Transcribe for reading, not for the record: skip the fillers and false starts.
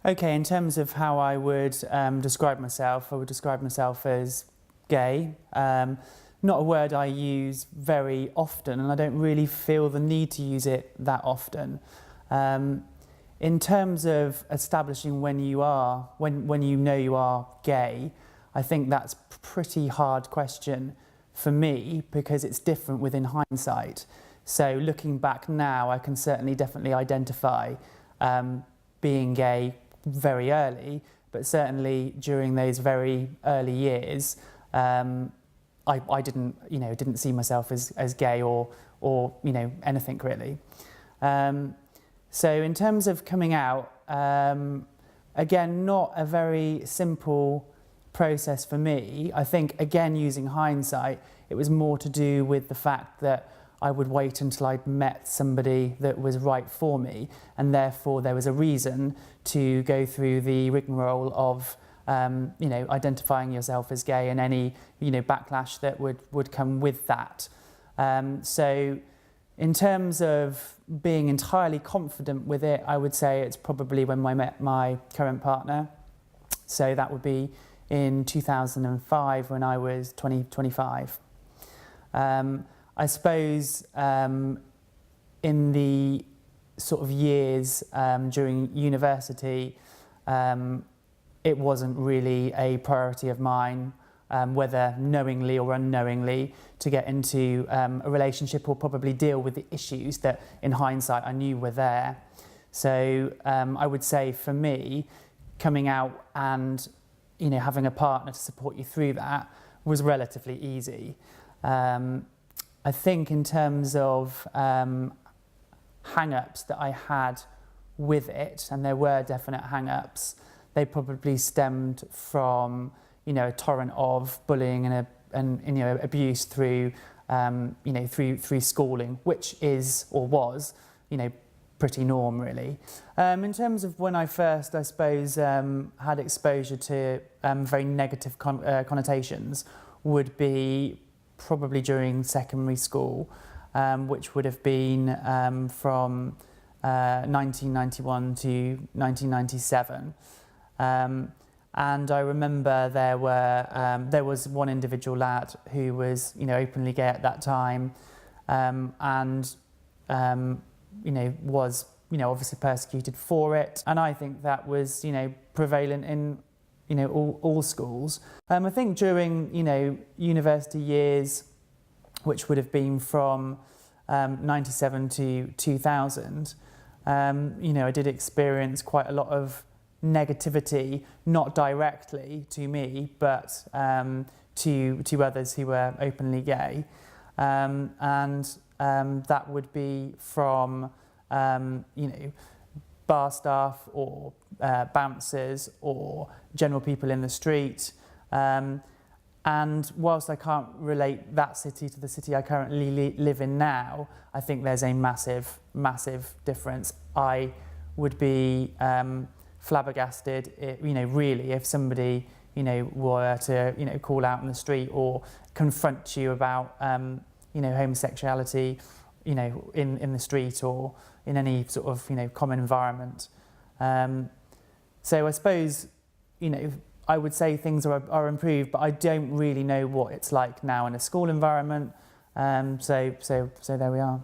Okay, in terms of how I would describe myself, I would describe myself as gay. Not a word I use very often, and I don't really feel the need to use it that often. In terms of establishing when you know you are gay, I think that's a pretty hard question for me because it's different within hindsight. So looking back now, I can certainly definitely identify being gay very early, but certainly during those very early years, I didn't see myself as gay or anything really. So in terms of coming out, again, not a very simple process for me. I think, again, using hindsight, it was more to do with the fact that I would wait until I'd met somebody that was right for me, and therefore there was a reason to go through the rigmarole of identifying yourself as gay and any backlash that would come with that. So in terms of being entirely confident with it, I would say it's probably when I met my current partner. So that would be in 2005 when I was 25. I suppose in the sort of years during university, it wasn't really a priority of mine, whether knowingly or unknowingly, to get into a relationship or probably deal with the issues that in hindsight I knew were there. So I would say for me, coming out and having a partner to support you through that was relatively easy. I think in terms of hang-ups that I had with it, and there were definite hang-ups, they probably stemmed from a torrent of bullying and abuse through through schooling, which is or was pretty norm really. In terms of when I first, I suppose, had exposure to very negative connotations, would be probably during secondary school, which would have been from 1991 to 1997. And I remember there was one individual lad who was openly gay at that time, and was obviously persecuted for it. And I think that was prevalent in all schools. I think during university years, which would have been from 97 to 2000, I did experience quite a lot of negativity, not directly to me, but to others who were openly gay, and that would be from bar staff or bouncers or general people in the street. And whilst I can't relate that city to the city I currently live in now, I think there's a massive, massive difference. I would be flabbergasted, really, if somebody, were to, call out in the street or confront you about, homosexuality, in the street or in any sort of, common environment. So I suppose, I would say things are improved, but I don't really know what it's like now in a school environment. So there we are.